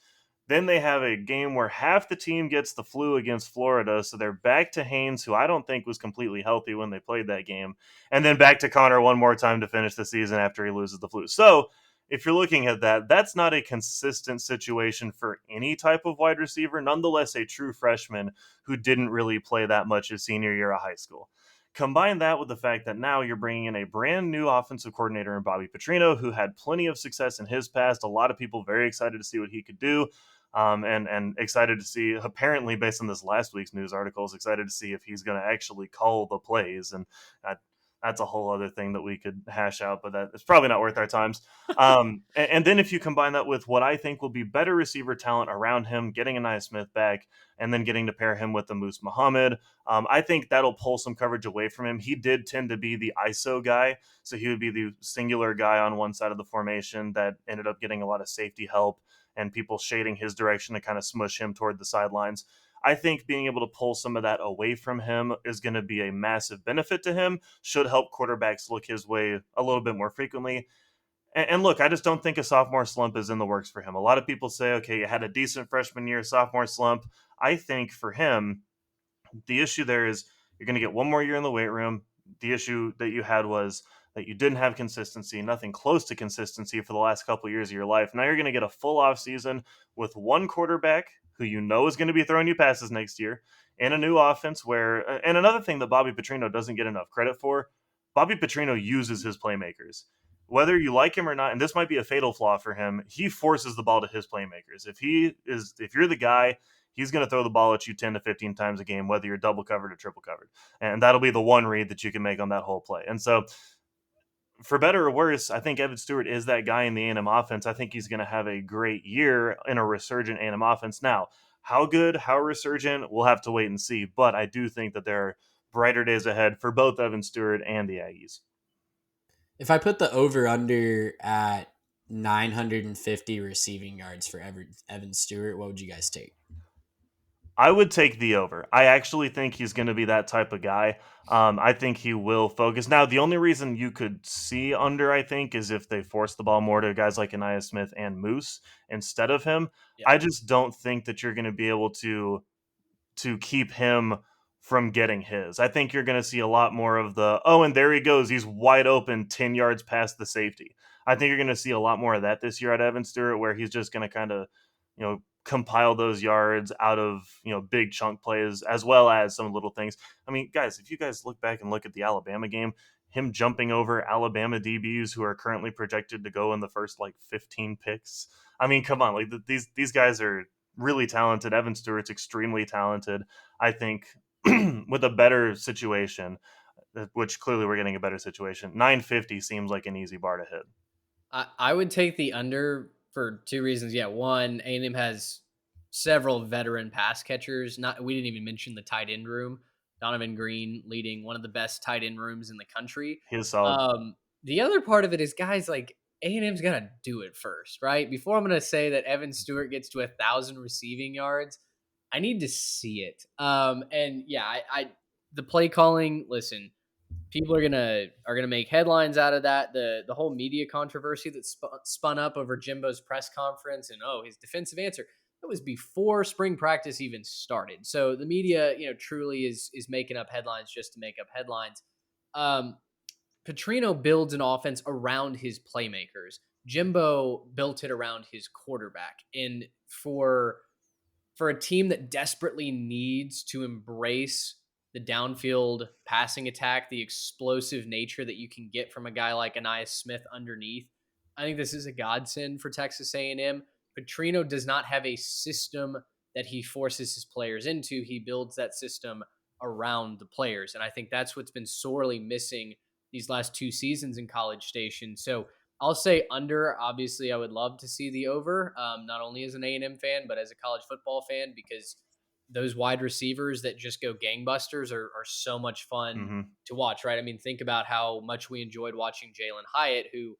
Then they have a game where half the team gets the flu against Florida, so they're back to Haynes, who I don't think was completely healthy when they played that game, and then back to Connor one more time to finish the season after he loses the flu. So if you're looking at that, that's not a consistent situation for any type of wide receiver, nonetheless a true freshman who didn't really play that much his senior year of high school. Combine that with the fact that now you're bringing in a brand new offensive coordinator in Bobby Petrino, who had plenty of success in his past. A lot of people very excited to see what he could do. And excited to see, apparently based on this last week's news articles, excited to see if he's going to actually call the plays. And that's a whole other thing that we could hash out, but it's probably not worth our times. And then if you combine that with what I think will be better receiver talent around him, getting Ainias Smith back, and then getting to pair him with the Moose Muhammad, I think that'll pull some coverage away from him. He did tend to be the ISO guy, so he would be the singular guy on one side of the formation that ended up getting a lot of safety help and people shading his direction to kind of smush him toward the sidelines. I think being able to pull some of that away from him is going to be a massive benefit to him, should help quarterbacks look his way a little bit more frequently. And look, I just don't think a sophomore slump is in the works for him. A lot of people say, okay, you had a decent freshman year, sophomore slump. I think for him, the issue there is you're going to get one more year in the weight room. The issue that you had was that you didn't have consistency, nothing close to consistency for the last couple of years of your life. Now you're going to get a full off season with one quarterback who you know is going to be throwing you passes next year, and a new offense where, and another thing that Bobby Petrino doesn't get enough credit for, Bobby Petrino uses his playmakers. Whether you like him or not, and this might be a fatal flaw for him, he forces the ball to his playmakers. If you're the guy, he's going to throw the ball at you 10 to 15 times a game, whether you're double covered or triple covered. And that'll be the one read that you can make on that whole play. And so, for better or worse, I think Evan Stewart is that guy in the A&M offense. I think he's going to have a great year in a resurgent A&M offense. Now, how good, how resurgent, we'll have to wait and see. But I do think that there are brighter days ahead for both Evan Stewart and the Aggies. If I put the over-under at 950 receiving yards for Evan Stewart, what would you guys take? I would take the over. I actually think he's going to be that type of guy. I think he will focus. Now, the only reason you could see under, I think, is if they force the ball more to guys like Ainias Smith and Moose instead of him. Yeah. I just don't think that you're going to be able to keep him from getting his. I think you're going to see a lot more of the, oh, and there he goes. He's wide open 10 yards past the safety. I think you're going to see a lot more of that this year at Evan Stewart, where he's just going to kind of, compile those yards out of, big chunk plays, as well as some little things. I mean, guys, if you guys look back and look at the Alabama game, him jumping over Alabama DBs who are currently projected to go in the first 15 picks. I mean, come on, these guys are really talented. Evan Stewart's extremely talented. I think with a better situation, which clearly we're getting a better situation, 950 seems like an easy bar to hit. I would take the under for two reasons. Yeah, one, A&M has several veteran pass catchers. We didn't even mention the tight end room. Donovan Green leading one of the best tight end rooms in the country. He's solid. The other part of it is, guys, A&M's got to do it first, right? Before I'm going to say that Evan Stewart gets to 1,000 receiving yards, I need to see it. And yeah, the play calling, listen, people are gonna make headlines out of that. The whole media controversy that spun up over Jimbo's press conference and his defensive answer, that was before spring practice even started. So the media, truly is making up headlines just to make up headlines. Petrino builds an offense around his playmakers. Jimbo built it around his quarterback, and for a team that desperately needs to embrace the downfield passing attack, the explosive nature that you can get from a guy like Ainias Smith underneath, I think this is a godsend for Texas A&M. Petrino does not have a system that he forces his players into. He builds that system around the players, and I think that's what's been sorely missing these last two seasons in College Station. So I'll say under. Obviously, I would love to see the over, not only as an A&M fan, but as a college football fan, because those wide receivers that just go gangbusters are so much fun to watch, right? I mean, think about how much we enjoyed watching Jalen Hyatt, who,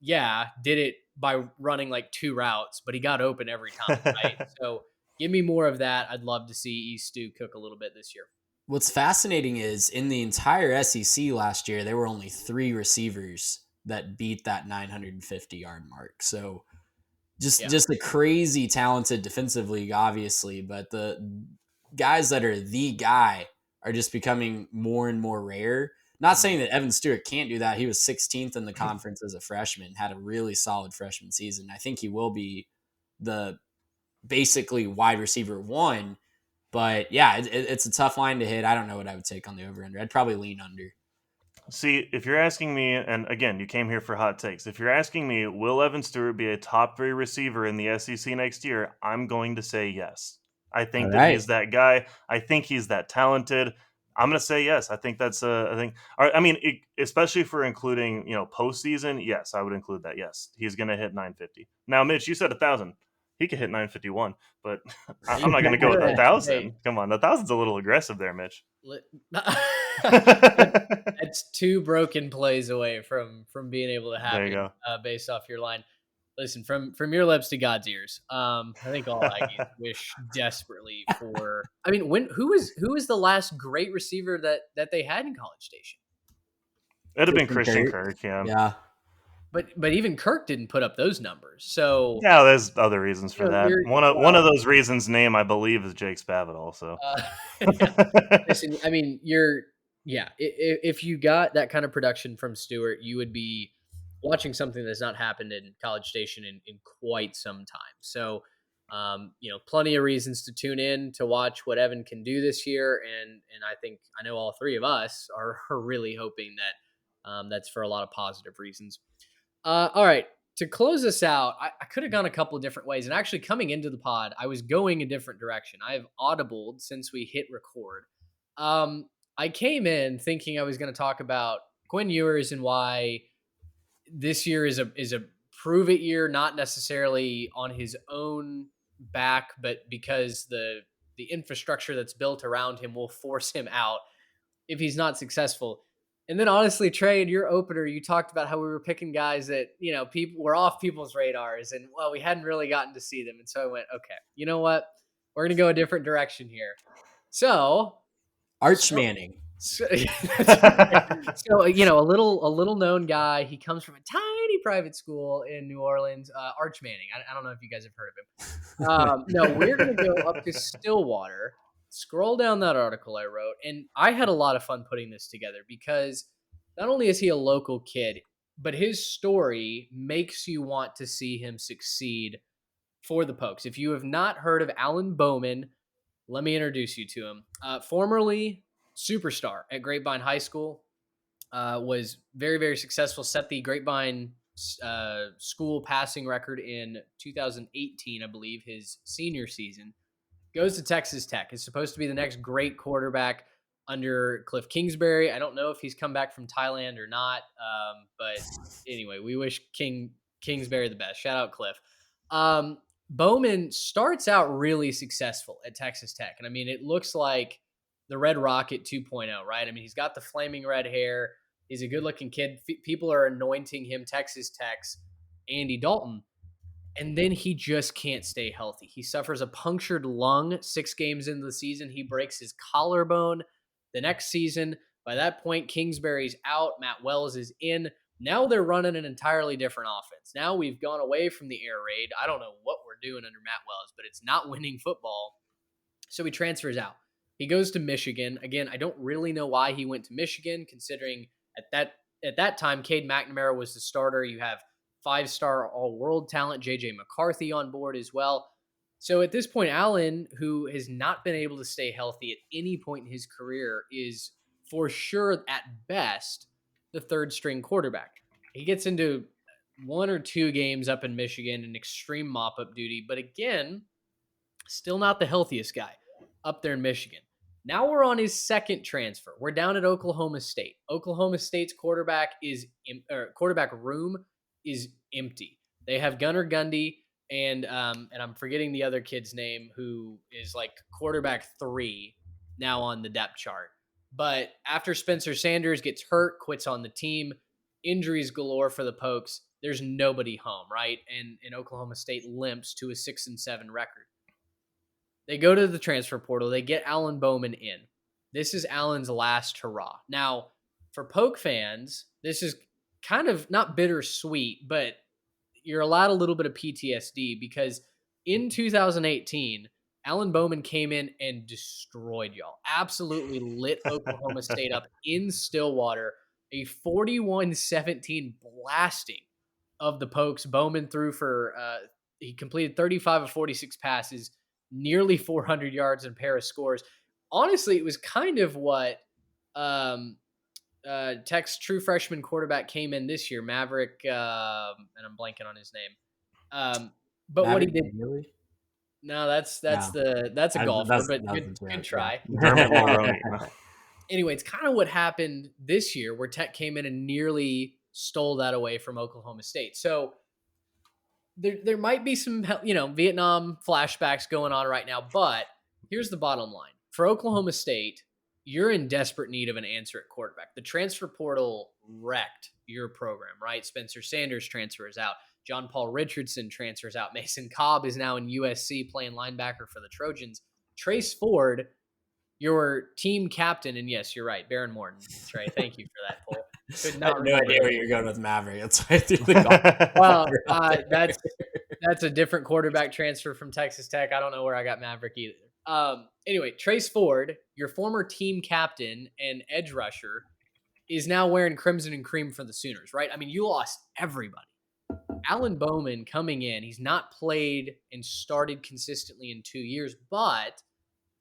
did it by running 2 routes, but he got open every time, right? So give me more of that. I'd love to see East Stu cook a little bit this year. What's fascinating is in the entire SEC last year, there were only 3 receivers that beat that 950-yard mark. So just a crazy talented defensive league, obviously, but the guys that are the guy are just becoming more and more rare. Not saying that Evan Stewart can't do that. He was 16th in the conference as a freshman, had a really solid freshman season. I think he will be the basically wide receiver 1, but yeah, it's a tough line to hit. I don't know what I would take on the over-under. I'd probably lean under. See, if you're asking me, and again, you came here for hot takes. If you're asking me, will Evan Stewart be a top 3 receiver in the SEC next year? I'm going to say yes. I think he's that guy. I think he's that talented. I'm going to say yes. I think that's a thing. I mean, especially for including, postseason. Yes, I would include that. Yes, he's going to hit 950. Now, Mitch, you said 1,000. He could hit 951, but I'm not going to go with 1,000. Hey. Come on, 1,000's a little aggressive there, Mitch. That's 2 broken plays away from being able to have it based off your line. Listen, from your lips to God's ears. I think all Aggies wish desperately for. I mean, who was the last great receiver that they had in College Station? It'd have been Christian Kirk. Yeah. But even Kirk didn't put up those numbers. So yeah, there's other reasons for that. One of those reasons, name I believe, is Jake Spavital. So listen, I mean, Yeah, if you got that kind of production from Stewart, you would be watching something that's not happened in College Station in quite some time. So, plenty of reasons to tune in to watch what Evan can do this year, and I know all three of us are really hoping that that's for a lot of positive reasons. All right, to close this out, I could have gone a couple of different ways, and actually coming into the pod, I was going a different direction. I have audibled since we hit record. I came in thinking I was going to talk about Quinn Ewers and why this year is a prove it year, not necessarily on his own back, but because the infrastructure that's built around him will force him out if he's not successful. And then honestly, Trey, in your opener, you talked about how we were picking guys that, people were off people's radars and we hadn't really gotten to see them. And so I went, okay, you know what? We're going to go a different direction here. So Arch Manning. So, a little known guy. He comes from a tiny private school in New Orleans. Arch Manning. I don't know if you guys have heard of him. No, we're going to go up to Stillwater. Scroll down that article I wrote, and I had a lot of fun putting this together because not only is he a local kid, but his story makes you want to see him succeed for the Pokes. If you have not heard of Alan Bowman, let me introduce you to him. Formerly superstar at Grapevine High School, was very, very successful, set the Grapevine school passing record in 2018, I believe, his senior season. Goes to Texas Tech. Is supposed to be the next great quarterback under Cliff Kingsbury. I don't know if he's come back from Thailand or not, but anyway, we wish Kingsbury the best. Shout out Cliff. Bowman starts out really successful at Texas Tech. And I mean, it looks like the Red Rocket 2.0, right? I mean, he's got the flaming red hair. He's a good looking kid. People are anointing him Texas Tech's Andy Dalton. And then he just can't stay healthy. He suffers a punctured lung 6 games into the season. He breaks his collarbone the next season. By that point, Kingsbury's out. Matt Wells is in. Now they're running an entirely different offense. Now we've gone away from the air raid. I don't know what we're doing under Matt Wells, but it's not winning football. So he transfers out. He goes to Michigan. Again, I don't really know why he went to Michigan, considering at that time, Cade McNamara was the starter. You have 5-star all-world talent, J.J. McCarthy on board as well. So at this point, Allen, who has not been able to stay healthy at any point in his career, is for sure at best the third-string quarterback. He gets into 1 or 2 games up in Michigan in extreme mop-up duty, but again, still not the healthiest guy up there in Michigan. Now we're on his second transfer. We're down at Oklahoma State. Oklahoma State's quarterback room is empty. They have Gunnar Gundy and I'm forgetting the other kid's name who is like quarterback 3 now on the depth chart. But after Spencer Sanders gets hurt, quits on the team, injuries galore for the Pokes, there's nobody home, right? And Oklahoma State limps to a 6-7 record. They go to the transfer portal. They get Alan Bowman in. This is Alan's last hurrah. Now, for Poke fans, this is kind of not bittersweet, but you're allowed a little bit of PTSD because in 2018, Alan Bowman came in and destroyed y'all. Absolutely lit Oklahoma State up in Stillwater. A 41-17 blasting of the Pokes. Bowman threw for, he completed 35 of 46 passes, nearly 400 yards and a pair of scores. Honestly, it was kind of what Tech's true freshman quarterback came in this year, Maverick, and I'm blanking on his name. But Maverick, what he did, really? No, that's a golfer, but good try. Anyway, it's kind of what happened this year, where Tech came in and nearly stole that away from Oklahoma State. So there might be some, Vietnam flashbacks going on right now, but here's the bottom line. For Oklahoma State, you're in desperate need of an answer at quarterback. The transfer portal wrecked your program, right? Spencer Sanders transfers out. John Paul Richardson transfers out. Mason Cobb is now in USC playing linebacker for the Trojans. Trace Ford, your team captain, and yes, you're right, Baron Morton. Trey, thank you for that poll. I had no idea where you're going with Maverick. That's why I threw the Well, that's a different quarterback transfer from Texas Tech. I don't know where I got Maverick either. Anyway, Trace Ford, your former team captain and edge rusher, is now wearing crimson and cream for the Sooners, right? I mean, you lost everybody. Alan Bowman coming in, he's not played and started consistently in 2 years, but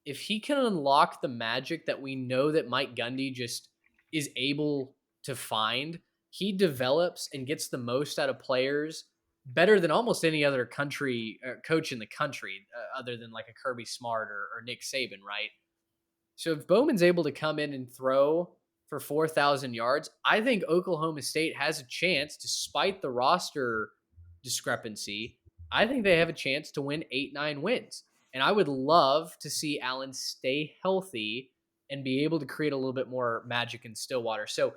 if he can unlock the magic that we know that Mike Gundy just is able to find, he develops and gets the most out of players better than almost any other country coach in the country, other than like a Kirby Smart or Nick Saban, right? So if Bowman's able to come in and throw for 4,000 yards, I think Oklahoma State has a chance, despite the roster discrepancy. I think they have a chance to win 8-9 wins. And I would love to see Allen stay healthy and be able to create a little bit more magic in Stillwater. So,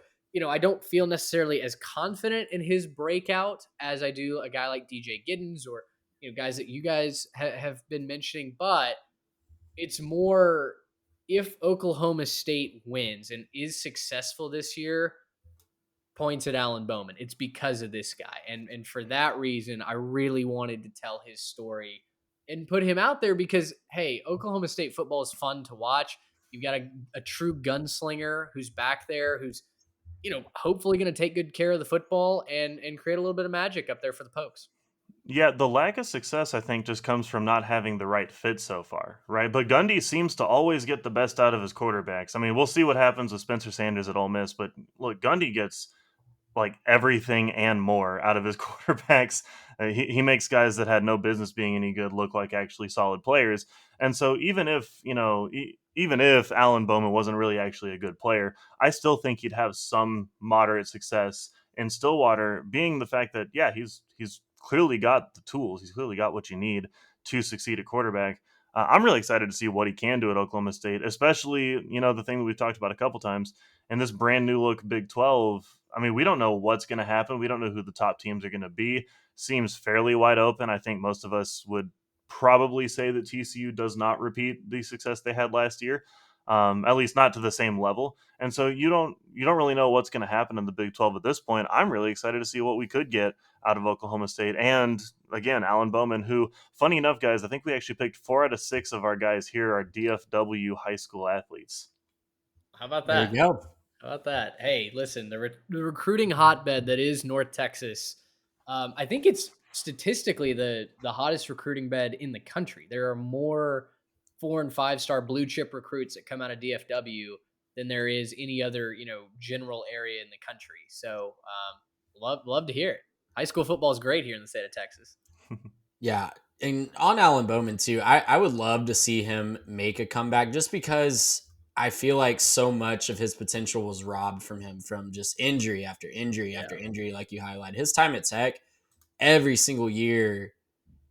I don't feel necessarily as confident in his breakout as I do a guy like DJ Giddens or, guys that you guys have been mentioning. But it's more, if Oklahoma State wins and is successful this year, points at Alan Bowman. It's because of this guy. And for that reason, I really wanted to tell his story and put him out there because, hey, Oklahoma State football is fun to watch. You've got a true gunslinger who's back there, who's, hopefully going to take good care of the football and create a little bit of magic up there for the Pokes. Yeah, the lack of success, I think, just comes from not having the right fit so far, right? But Gundy seems to always get the best out of his quarterbacks. I mean, we'll see what happens with Spencer Sanders at Ole Miss, but look, Gundy gets like everything and more out of his quarterbacks. He makes guys that had no business being any good look like actually solid players. And so even if, even if Alan Bowman wasn't really actually a good player, I still think he'd have some moderate success in Stillwater, being the fact that, yeah, he's clearly got the tools. He's clearly got what you need to succeed at quarterback. I'm really excited to see what he can do at Oklahoma State, especially, the thing that we've talked about a couple times in this brand new look Big 12. I mean, we don't know what's going to happen. We don't know who the top teams are going to be. Seems fairly wide open. I think most of us would probably say that TCU does not repeat the success they had last year, at least not to the same level. And so you don't really know what's going to happen in the Big 12 at this point. I'm really excited to see what we could get out of Oklahoma State. And again, Alan Bowman, who, funny enough, guys, I think we actually picked 4 out of 6 of our guys here are DFW high school athletes. How about that? There you go. How about that? Hey, listen, the recruiting hotbed that is North Texas, I think it's statistically the hottest recruiting bed in the country. There are more 4- and 5-star blue chip recruits that come out of DFW than there is any other, general area in the country. So love to hear it. High school football is great here in the state of Texas. Yeah. And on Alan Bowman too, I would love to see him make a comeback just because I feel like so much of his potential was robbed from him from just injury after injury after injury, like you highlighted. His time at Tech, every single year,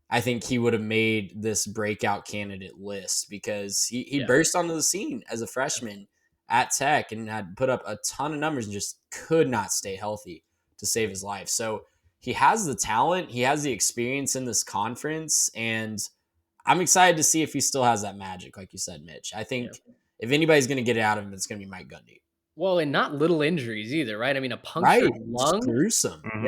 I think he would have made this breakout candidate list because he burst onto the scene as a freshman at Tech and had put up a ton of numbers and just could not stay healthy to save his life. So he has the talent, he has the experience in this conference, and I'm excited to see if he still has that magic, like you said, Mitch. I think if anybody's going to get it out of him, it's going to be Mike Gundy. Well, and not little injuries either, right? I mean, a punctured lung. It's gruesome. Mm-hmm.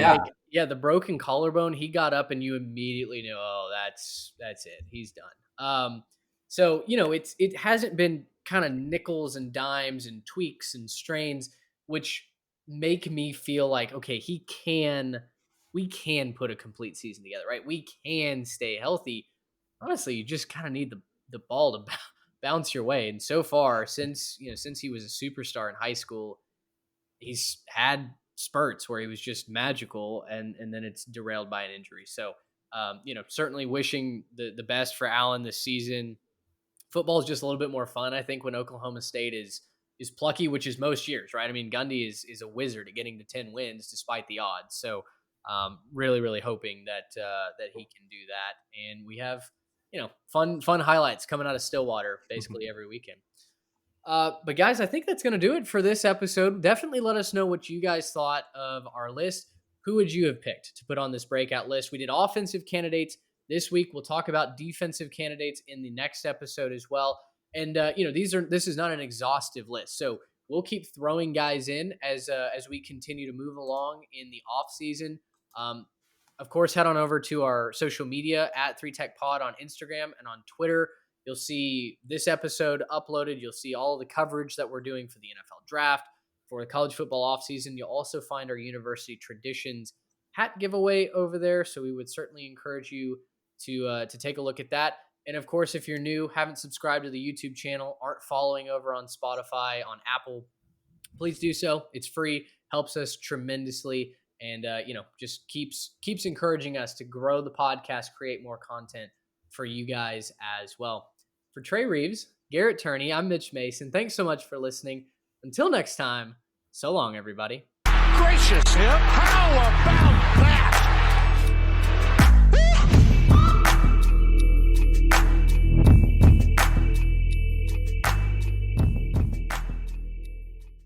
Yeah. The broken collarbone, he got up and you immediately knew, oh, that's it. He's done. So, it hasn't been kind of nickels and dimes and tweaks and strains, which make me feel like, okay, we can put a complete season together, right? We can stay healthy. Honestly, you just kind of need the ball to bounce your way. And so far, since he was a superstar in high school, he's had spurts where he was just magical, and then it's derailed by an injury. So, certainly wishing the best for Allen this season. Football is just a little bit more fun, I think, when Oklahoma State is plucky, which is most years, right? I mean, Gundy is a wizard at getting to 10 wins despite the odds. So, really, really hoping that he can do that, and we have fun highlights coming out of Stillwater basically every weekend. But guys, I think that's going to do it for this episode. Definitely let us know what you guys thought of our list. Who would you have picked to put on this breakout list? We did offensive candidates this week. We'll talk about defensive candidates in the next episode as well. And this is not an exhaustive list, so we'll keep throwing guys in as we continue to move along in the off season. Of course, head on over to our social media at 3TechPod on Instagram and on Twitter. You'll see this episode uploaded. You'll see all the coverage that we're doing for the NFL draft, for the college football offseason. You'll also find our University Traditions hat giveaway over there. So we would certainly encourage you to take a look at that. And of course, if you're new, haven't subscribed to the YouTube channel, aren't following over on Spotify, on Apple, please do so. It's free, helps us tremendously, and just keeps encouraging us to grow the podcast, create more content for you guys as well. For Trey Reeves, Garrett Turney, I'm Mitch Mason. Thanks so much for listening. Until next time, so long, everybody. Gracious him. How about